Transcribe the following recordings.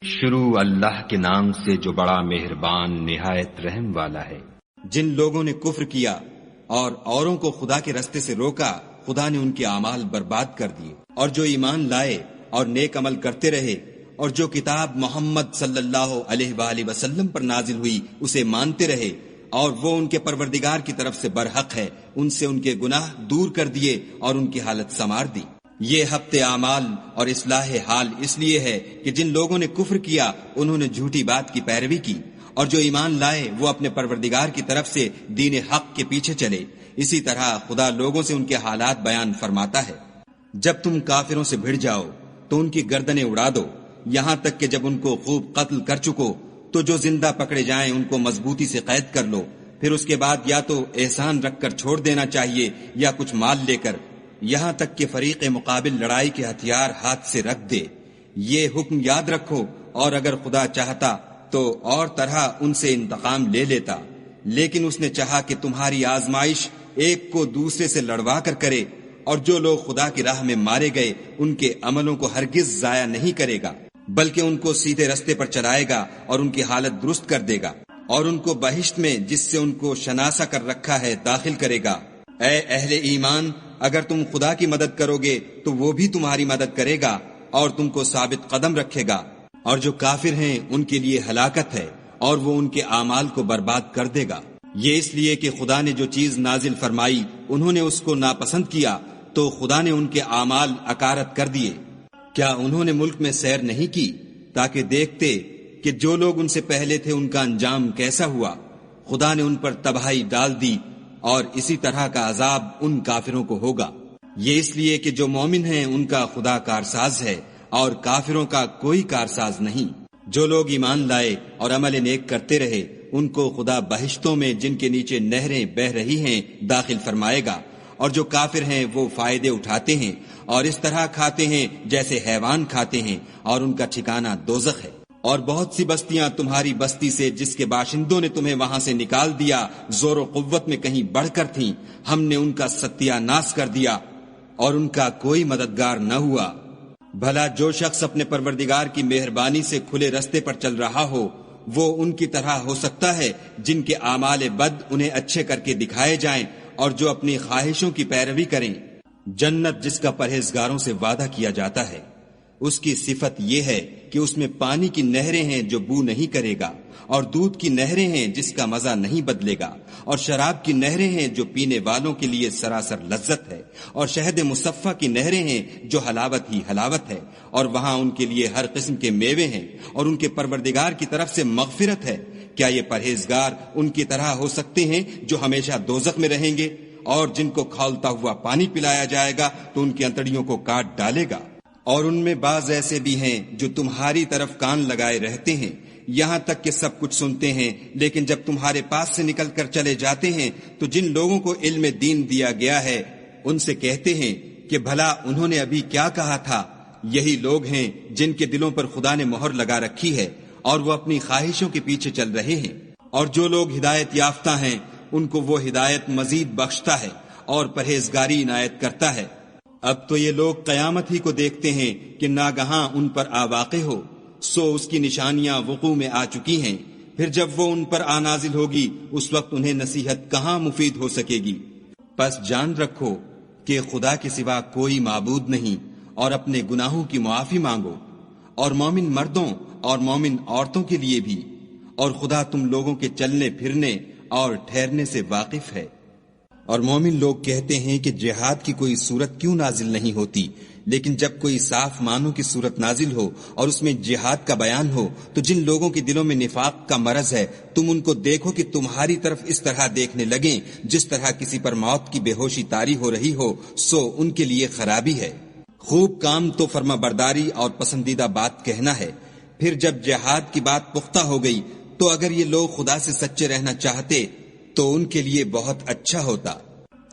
شروع اللہ کے نام سے جو بڑا مہربان نہایت رحم والا ہے۔ جن لوگوں نے کفر کیا اور اوروں کو خدا کے رستے سے روکا، خدا نے ان کے اعمال برباد کر دیے، اور جو ایمان لائے اور نیک عمل کرتے رہے اور جو کتاب محمد صلی اللہ علیہ وآلہ وسلم پر نازل ہوئی اسے مانتے رہے اور وہ ان کے پروردگار کی طرف سے برحق ہے، ان سے ان کے گناہ دور کر دیے اور ان کی حالت سنوار دی۔ یہ ہفتے اعمال اور اصلاح حال اس لیے ہے کہ جن لوگوں نے کفر کیا انہوں نے جھوٹی بات کی پیروی کی، اور جو ایمان لائے وہ اپنے پروردگار کی طرف سے دین حق کے پیچھے چلے۔ اسی طرح خدا لوگوں سے ان کے حالات بیان فرماتا ہے۔ جب تم کافروں سے بھڑ جاؤ تو ان کی گردنیں اڑا دو، یہاں تک کہ جب ان کو خوب قتل کر چکو تو جو زندہ پکڑے جائیں ان کو مضبوطی سے قید کر لو، پھر اس کے بعد یا تو احسان رکھ کر چھوڑ دینا چاہیے یا کچھ مال لے کر، یہاں تک کہ فریق مقابل لڑائی کے ہتھیار ہاتھ سے رکھ دے۔ یہ حکم یاد رکھو، اور اگر خدا چاہتا تو اور طرح ان سے انتقام لے لیتا، لیکن اس نے چاہا کہ تمہاری آزمائش ایک کو دوسرے سے لڑوا کر کرے، اور جو لوگ خدا کی راہ میں مارے گئے ان کے عملوں کو ہرگز ضائع نہیں کرے گا، بلکہ ان کو سیدھے رستے پر چلائے گا اور ان کی حالت درست کر دے گا، اور ان کو بہشت میں جس سے ان کو شناسا کر رکھا ہے داخل کرے گا۔ اے اہل ایمان، اگر تم خدا کی مدد کرو گے تو وہ بھی تمہاری مدد کرے گا اور تم کو ثابت قدم رکھے گا، اور جو کافر ہیں ان کے لیے ہلاکت ہے اور وہ ان کے اعمال کو برباد کر دے گا۔ یہ اس لیے کہ خدا نے جو چیز نازل فرمائی انہوں نے اس کو ناپسند کیا تو خدا نے ان کے اعمال اکارت کر دیے۔ کیا انہوں نے ملک میں سیر نہیں کی تاکہ دیکھتے کہ جو لوگ ان سے پہلے تھے ان کا انجام کیسا ہوا؟ خدا نے ان پر تباہی ڈال دی، اور اسی طرح کا عذاب ان کافروں کو ہوگا۔ یہ اس لیے کہ جو مومن ہیں ان کا خدا کارساز ہے اور کافروں کا کوئی کارساز نہیں۔ جو لوگ ایمان لائے اور عمل نیک کرتے رہے ان کو خدا بہشتوں میں جن کے نیچے نہریں بہہ رہی ہیں داخل فرمائے گا، اور جو کافر ہیں وہ فائدے اٹھاتے ہیں اور اس طرح کھاتے ہیں جیسے حیوان کھاتے ہیں، اور ان کا ٹھکانہ دوزخ ہے۔ اور بہت سی بستیاں تمہاری بستی سے جس کے باشندوں نے تمہیں وہاں سے نکال دیا زور و قوت میں کہیں بڑھ کر تھیں، ہم نے ان کا ستیہ ناش کر دیا اور ان کا کوئی مددگار نہ ہوا۔ بھلا جو شخص اپنے پروردگار کی مہربانی سے کھلے رستے پر چل رہا ہو وہ ان کی طرح ہو سکتا ہے جن کے اعمال بد انہیں اچھے کر کے دکھائے جائیں اور جو اپنی خواہشوں کی پیروی کریں۔ جنت جس کا پرہیزگاروں سے وعدہ کیا جاتا ہے، اس کی صفت یہ ہے کہ اس میں پانی کی نہریں ہیں جو بو نہیں کرے گا، اور دودھ کی نہریں ہیں جس کا مزہ نہیں بدلے گا، اور شراب کی نہریں ہیں جو پینے والوں کے لیے سراسر لذت ہے، اور شہد مصفہ کی نہریں ہیں جو حلاوت ہی حلاوت ہے، اور وہاں ان کے لیے ہر قسم کے میوے ہیں، اور ان کے پروردگار کی طرف سے مغفرت ہے۔ کیا یہ پرہیزگار ان کی طرح ہو سکتے ہیں جو ہمیشہ دوزخ میں رہیں گے، اور جن کو کھولتا ہوا پانی پلایا جائے گا تو ان کی انتڑیوں کو کاٹ ڈالے گا؟ اور ان میں بعض ایسے بھی ہیں جو تمہاری طرف کان لگائے رہتے ہیں، یہاں تک کہ سب کچھ سنتے ہیں، لیکن جب تمہارے پاس سے نکل کر چلے جاتے ہیں تو جن لوگوں کو علم دین دیا گیا ہے ان سے کہتے ہیں کہ بھلا انہوں نے ابھی کیا کہا تھا؟ یہی لوگ ہیں جن کے دلوں پر خدا نے مہر لگا رکھی ہے اور وہ اپنی خواہشوں کے پیچھے چل رہے ہیں، اور جو لوگ ہدایت یافتہ ہیں ان کو وہ ہدایت مزید بخشتا ہے اور پرہیزگاری عنایت کرتا ہے۔ اب تو یہ لوگ قیامت ہی کو دیکھتے ہیں کہ ناگہاں ان پر آ واقع ہو، سو اس کی نشانیاں وقوع میں آ چکی ہیں، پھر جب وہ ان پر آ نازل ہوگی اس وقت انہیں نصیحت کہاں مفید ہو سکے گی۔ پس جان رکھو کہ خدا کے سوا کوئی معبود نہیں، اور اپنے گناہوں کی معافی مانگو، اور مومن مردوں اور مومن عورتوں کے لیے بھی، اور خدا تم لوگوں کے چلنے پھرنے اور ٹھہرنے سے واقف ہے۔ اور مومن لوگ کہتے ہیں کہ جہاد کی کوئی صورت کیوں نازل نہیں ہوتی، لیکن جب کوئی صاف معنوں کی صورت نازل ہو اور اس میں جہاد کا بیان ہو تو جن لوگوں کے دلوں میں نفاق کا مرض ہے تم ان کو دیکھو کہ تمہاری طرف اس طرح دیکھنے لگیں جس طرح کسی پر موت کی بے ہوشی طاری ہو رہی ہو، سو ان کے لیے خرابی ہے۔ خوب کام تو فرما برداری اور پسندیدہ بات کہنا ہے، پھر جب جہاد کی بات پختہ ہو گئی تو اگر یہ لوگ خدا سے سچے رہنا چاہتے تو ان کے لیے بہت اچھا ہوتا۔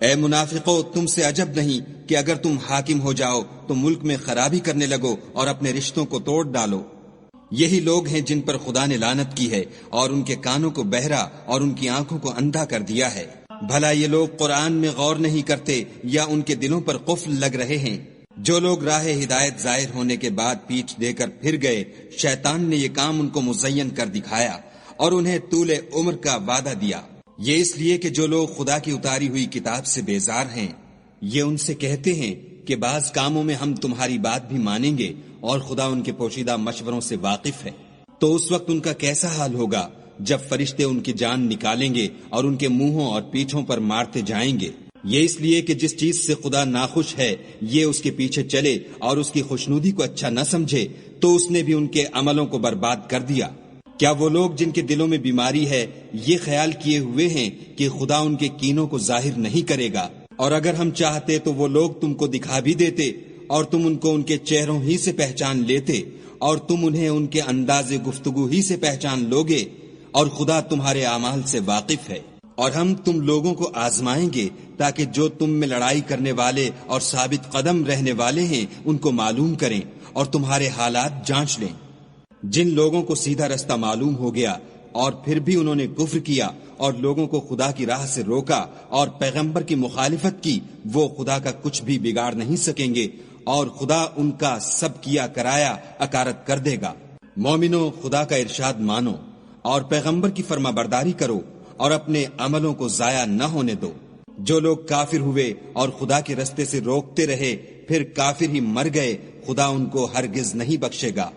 اے منافقو، تم سے عجب نہیں کہ اگر تم حاکم ہو جاؤ تو ملک میں خرابی کرنے لگو اور اپنے رشتوں کو توڑ ڈالو۔ یہی لوگ ہیں جن پر خدا نے لعنت کی ہے اور ان کے کانوں کو بہرا اور ان کی آنکھوں کو اندھا کر دیا ہے۔ بھلا یہ لوگ قرآن میں غور نہیں کرتے یا ان کے دلوں پر قفل لگ رہے ہیں؟ جو لوگ راہ ہدایت ظاہر ہونے کے بعد پیٹھ دے کر پھر گئے، شیطان نے یہ کام ان کو مزین کر دکھایا اور انہیں طول عمر کا وعدہ دیا۔ یہ اس لیے کہ جو لوگ خدا کی اتاری ہوئی کتاب سے بیزار ہیں، یہ ان سے کہتے ہیں کہ بعض کاموں میں ہم تمہاری بات بھی مانیں گے اور خدا ان کے پوشیدہ مشوروں سے واقف ہے۔ تو اس وقت ان کا کیسا حال ہوگا جب فرشتے ان کی جان نکالیں گے اور ان کے منہوں اور پیٹھوں پر مارتے جائیں گے۔ یہ اس لیے کہ جس چیز سے خدا ناخوش ہے یہ اس کے پیچھے چلے اور اس کی خوشنودی کو اچھا نہ سمجھے، تو اس نے بھی ان کے عملوں کو برباد کر دیا۔ کیا وہ لوگ جن کے دلوں میں بیماری ہے یہ خیال کیے ہوئے ہیں کہ خدا ان کے کینوں کو ظاہر نہیں کرے گا؟ اور اگر ہم چاہتے تو وہ لوگ تم کو دکھا بھی دیتے اور تم ان کو ان کے چہروں ہی سے پہچان لیتے اور تم انہیں ان کے انداز گفتگو ہی سے پہچان لوگے، اور خدا تمہارے اعمال سے واقف ہے۔ اور ہم تم لوگوں کو آزمائیں گے تاکہ جو تم میں لڑائی کرنے والے اور ثابت قدم رہنے والے ہیں ان کو معلوم کریں اور تمہارے حالات جانچ لیں۔ جن لوگوں کو سیدھا رستہ معلوم ہو گیا اور پھر بھی انہوں نے کفر کیا اور لوگوں کو خدا کی راہ سے روکا اور پیغمبر کی مخالفت کی، وہ خدا کا کچھ بھی بگاڑ نہیں سکیں گے اور خدا ان کا سب کیا کرایا اکارت کر دے گا۔ مومنو، خدا کا ارشاد مانو اور پیغمبر کی فرما برداری کرو اور اپنے عملوں کو ضائع نہ ہونے دو۔ جو لوگ کافر ہوئے اور خدا کے رستے سے روکتے رہے پھر کافر ہی مر گئے، خدا ان کو ہرگز نہیں بخشے گا۔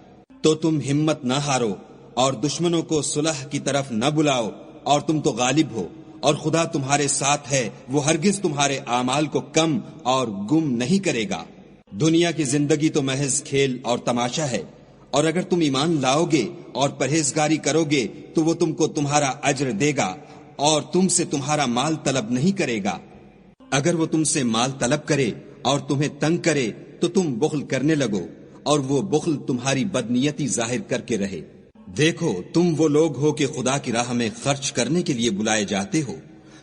تو تم ہمت نہ ہارو اور دشمنوں کو صلح کی طرف نہ بلاؤ، اور تم تو غالب ہو اور خدا تمہارے ساتھ ہے، وہ ہرگز تمہارے اعمال کو کم اور گم نہیں کرے گا۔ دنیا کی زندگی تو محض کھیل اور تماشا ہے، اور اگر تم ایمان لاؤ گے اور پرہیزگاری کرو گے تو وہ تم کو تمہارا اجر دے گا اور تم سے تمہارا مال طلب نہیں کرے گا۔ اگر وہ تم سے مال طلب کرے اور تمہیں تنگ کرے تو تم بخل کرنے لگو، اور وہ بخل تمہاری بدنیتی ظاہر کر کے رہے۔ دیکھو، تم وہ لوگ ہو کہ خدا کی راہ میں خرچ کرنے کے لیے بلائے جاتے ہو،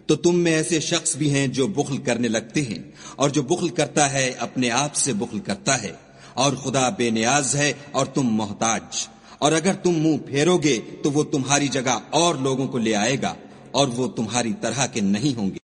تو تم میں ایسے شخص بھی ہیں جو بخل کرنے لگتے ہیں، اور جو بخل کرتا ہے اپنے آپ سے بخل کرتا ہے، اور خدا بے نیاز ہے اور تم محتاج۔ اور اگر تم منہ پھیرو گے تو وہ تمہاری جگہ اور لوگوں کو لے آئے گا، اور وہ تمہاری طرح کے نہیں ہوں گے۔